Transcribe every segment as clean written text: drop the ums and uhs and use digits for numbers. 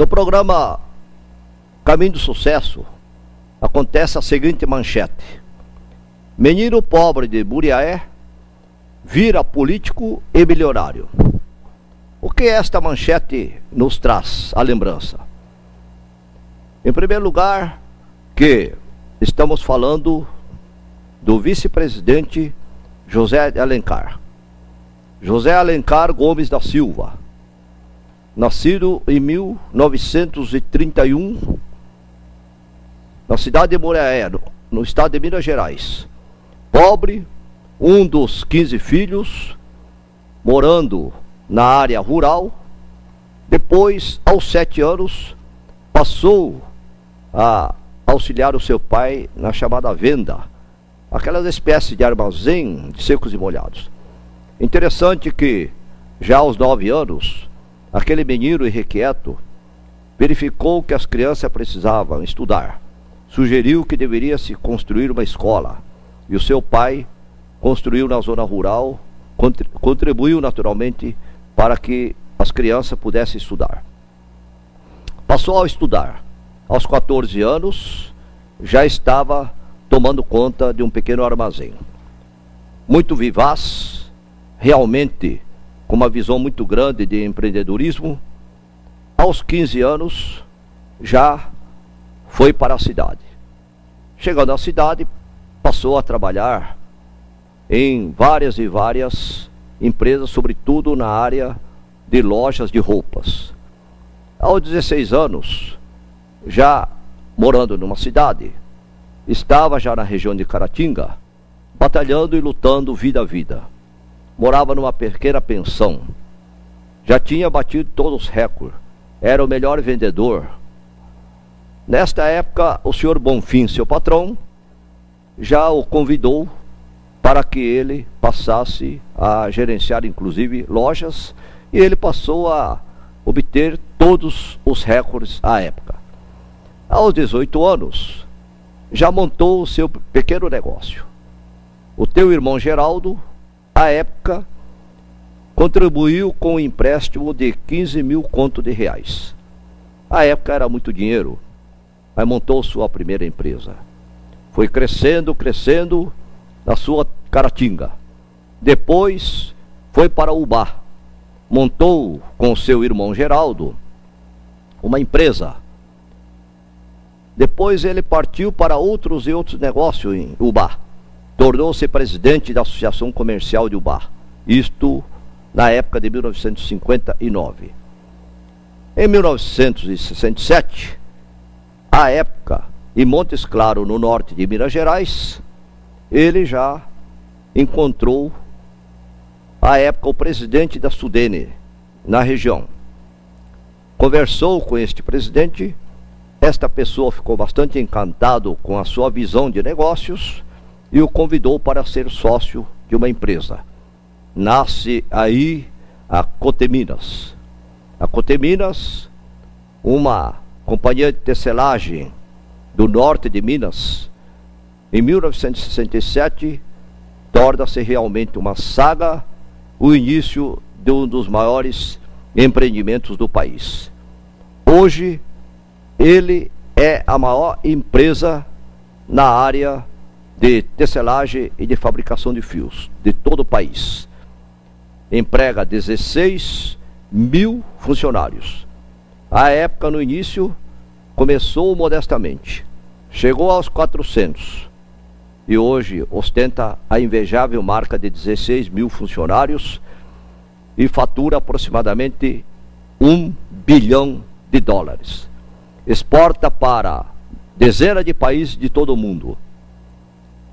No programa Caminho do Sucesso, acontece a seguinte manchete: menino pobre de Buriaé vira político e milionário. O que esta manchete nos traz à lembrança? Em primeiro lugar, que estamos falando do vice-presidente José de Alencar. José Alencar Gomes da Silva, nascido em 1931, na cidade de Buriaé, no estado de Minas Gerais. Pobre, um dos 15 filhos, morando na área rural. Depois, aos 7 anos, passou a auxiliar o seu pai na chamada venda, aquelas espécies de armazém de secos e molhados. Interessante que, já aos 9 anos, aquele menino irrequieto verificou que as crianças precisavam estudar. Sugeriu que deveria se construir uma escola, e o seu pai construiu na zona rural, contribuiu naturalmente para que as crianças pudessem estudar. Passou a estudar. Aos 14 anos, já estava tomando conta de um pequeno armazém. Muito vivaz, realmente com uma visão muito grande de empreendedorismo. Aos 15 anos, já foi para a cidade. Chegando à cidade, passou a trabalhar em várias e várias empresas, sobretudo na área de lojas de roupas. Aos 16 anos, já morando numa cidade, estava já na região de Caratinga, batalhando e lutando vida a vida. Morava numa pequena pensão. Já tinha batido todos os recordes. Era o melhor vendedor. Nesta época, o senhor Bonfim, seu patrão, já o convidou para que ele passasse a gerenciar, inclusive, lojas, e ele passou a obter todos os recordes à época. Aos 18 anos, já montou o seu pequeno negócio. O teu irmão Geraldo, à época, contribuiu com um empréstimo de 15 mil conto de reais. À época era muito dinheiro, mas montou sua primeira empresa. Foi crescendo, crescendo na sua Caratinga. Depois foi para Ubá. Montou com seu irmão Geraldo uma empresa. Depois ele partiu para outros e outros negócios em Ubá. Tornou-se presidente da Associação Comercial de Ubá. Isto na época de 1959. Em 1967, à época, em Montes Claros, no norte de Minas Gerais, ele já encontrou, à época, o presidente da Sudene, na região. Conversou com este presidente. Esta pessoa ficou bastante encantado com a sua visão de negócios e o convidou para ser sócio de uma empresa. Nasce aí a Coteminas. A Coteminas, uma companhia de tecelagem do norte de Minas, em 1967, torna-se realmente uma saga, o início de um dos maiores empreendimentos do país. Hoje, ele é a maior empresa na área de tecelagem e de fabricação de fios de todo o país. Emprega 16 mil funcionários. À época, no início, começou modestamente. Chegou aos 400. E hoje ostenta a invejável marca de 16 mil funcionários e fatura aproximadamente 1 bilhão de dólares. Exporta para dezenas de países de todo o mundo.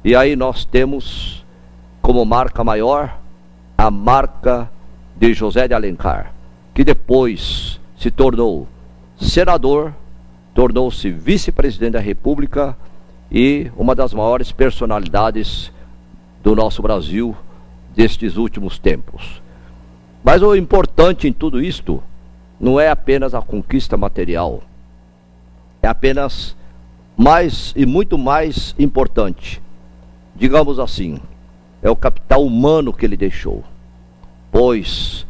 E aí nós temos como marca maior a marca de José de Alencar, que depois se tornou senador, tornou-se vice-presidente da República e uma das maiores personalidades do nosso Brasil destes últimos tempos. Mas o importante em tudo isto não é apenas a conquista material, é apenas mais e muito mais importante, digamos assim, é o capital humano que ele deixou. Pois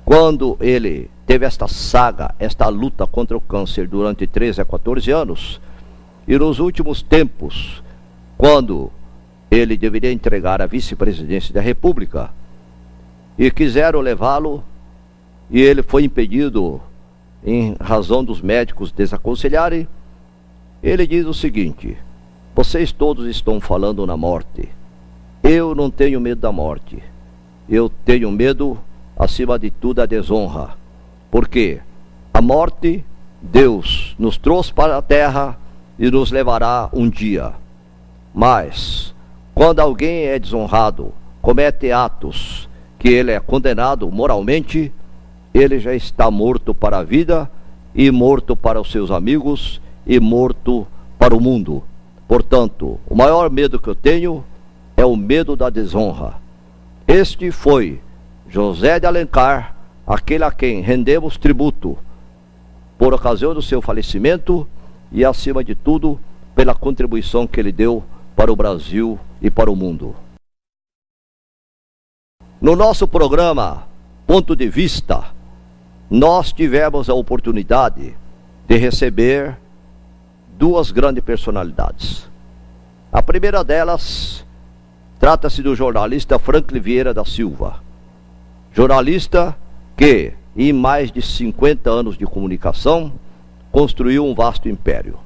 quando ele teve esta saga, esta luta contra o câncer durante 13 a 14 anos, e nos últimos tempos, quando ele deveria entregar a vice-presidência da República, e quiseram levá-lo, e ele foi impedido em razão dos médicos desaconselharem, ele diz o seguinte: vocês todos estão falando na morte. Eu não tenho medo da morte. Eu tenho medo, acima de tudo, da desonra. Porque a morte, Deus nos trouxe para a terra e nos levará um dia. Mas, quando alguém é desonrado, comete atos que ele é condenado moralmente, ele já está morto para a vida, e morto para os seus amigos, e morto para o mundo. Portanto, o maior medo que eu tenho é o medo da desonra. Este foi José de Alencar, aquele a quem rendemos tributo por ocasião do seu falecimento e, acima de tudo, pela contribuição que ele deu para o Brasil e para o mundo. No nosso programa Ponto de Vista, nós tivemos a oportunidade de receber duas grandes personalidades. A primeira delas trata-se do jornalista Franklin Vieira da Silva, jornalista que, em mais de 50 anos de comunicação, construiu um vasto império.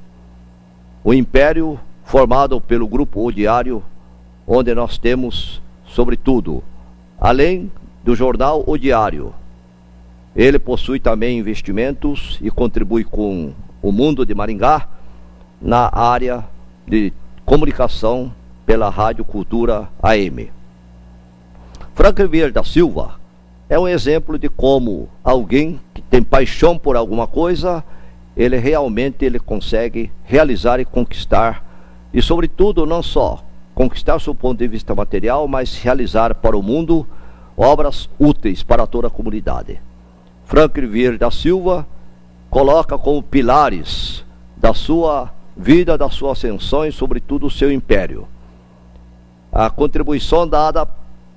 O império formado pelo Grupo O Diário, onde nós temos, sobretudo, além do jornal O Diário, ele possui também investimentos e contribui com o Mundo de Maringá na área de comunicação pela Rádio Cultura AM. Franklin Vieira da Silva é um exemplo de como alguém que tem paixão por alguma coisa, ele realmente consegue realizar e conquistar, e sobretudo não só conquistar seu ponto de vista material, mas realizar para o mundo obras úteis para toda a comunidade. Franklin Vieira da Silva coloca como pilares da sua vida, da sua ascensão e sobretudo o seu império a contribuição dada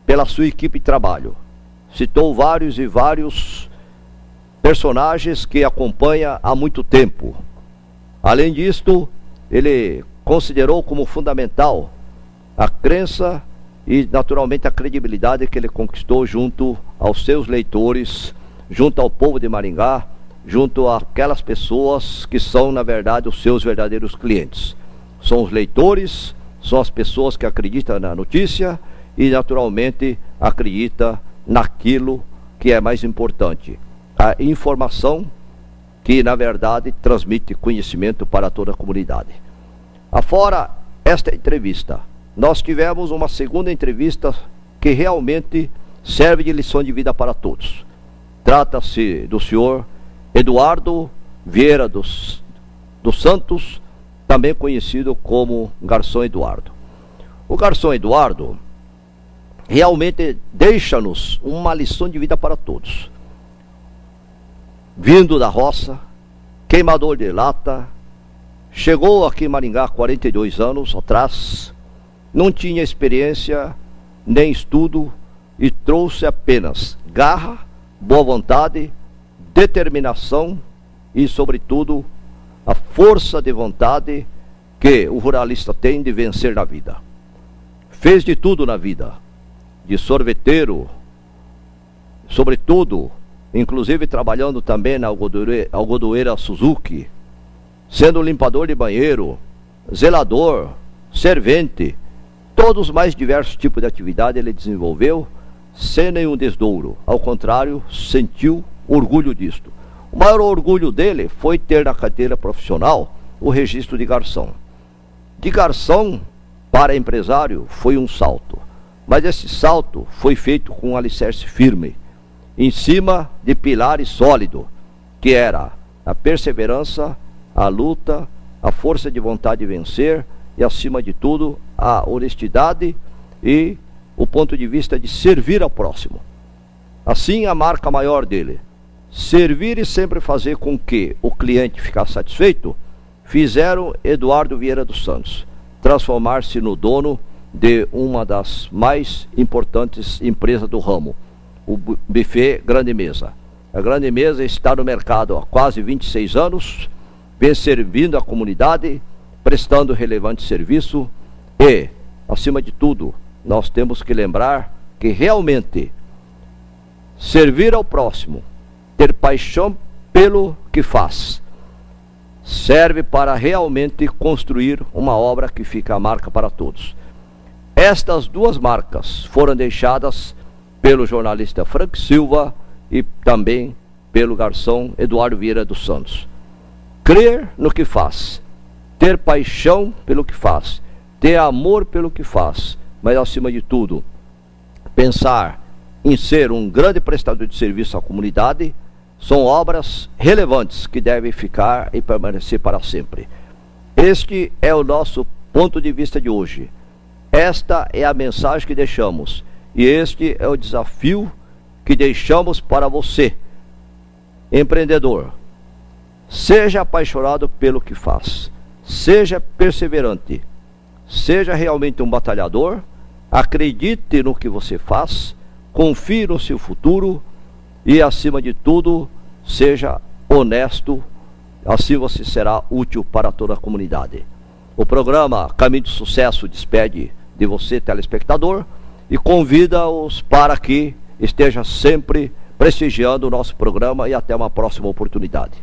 pela sua equipe de trabalho. Citou vários e vários personagens que acompanha há muito tempo. Além disto, ele considerou como fundamental a crença e naturalmente a credibilidade que ele conquistou junto aos seus leitores, junto ao povo de Maringá, junto àquelas pessoas que são, na verdade, os seus verdadeiros clientes. São os leitores, são as pessoas que acreditam na notícia e, naturalmente, acreditam naquilo que é mais importante, a informação que, na verdade, transmite conhecimento para toda a comunidade. Afora esta entrevista, nós tivemos uma segunda entrevista que realmente serve de lição de vida para todos. Trata-se do senhor Eduardo Vieira dos Santos, também conhecido como Garçom Eduardo. O Garçom Eduardo realmente deixa-nos uma lição de vida para todos. Vindo da roça, queimador de lata, chegou aqui em Maringá 42 anos atrás, não tinha experiência nem estudo e trouxe apenas garra, boa vontade, determinação e, sobretudo, a força de vontade que o ruralista tem de vencer na vida. Fez de tudo na vida, de sorveteiro, sobretudo, inclusive trabalhando também na algodoeira Suzuki, sendo limpador de banheiro, zelador, servente, todos os mais diversos tipos de atividade ele desenvolveu sem nenhum desdouro. Ao contrário, sentiu orgulho disto. O maior orgulho dele foi ter na carteira profissional o registro de garçom. De garçom para empresário foi um salto, mas esse salto foi feito com um alicerce firme, em cima de pilares sólidos, que era a perseverança, a luta, a força de vontade de vencer e, acima de tudo, a honestidade e o ponto de vista de servir ao próximo. Assim, a marca maior dele, servir e sempre fazer com que o cliente ficasse satisfeito, fizeram Eduardo Vieira dos Santos transformar-se no dono de uma das mais importantes empresas do ramo. o buffet Grande Mesa. A Grande Mesa está no mercado há quase 26 anos, vem servindo a comunidade, prestando relevante serviço e, acima de tudo, nós temos que lembrar que realmente servir ao próximo, ter paixão pelo que faz, serve para realmente construir uma obra que fica a marca para todos. Estas duas marcas foram deixadas pelo jornalista Frank Silva e também pelo garçom Eduardo Vieira dos Santos. Crer no que faz, ter paixão pelo que faz, ter amor pelo que faz, mas acima de tudo, pensar em ser um grande prestador de serviço à comunidade, são obras relevantes que devem ficar e permanecer para sempre. Este é o nosso ponto de vista de hoje. Esta é a mensagem que deixamos. E este é o desafio que deixamos para você, empreendedor. Seja apaixonado pelo que faz. Seja perseverante. Seja realmente um batalhador. Acredite no que você faz. Confie no seu futuro. E, acima de tudo, seja honesto. Assim você será útil para toda a comunidade. O programa Caminho do Sucesso despede de você, telespectador, e convida-os para que esteja sempre prestigiando o nosso programa e até uma próxima oportunidade.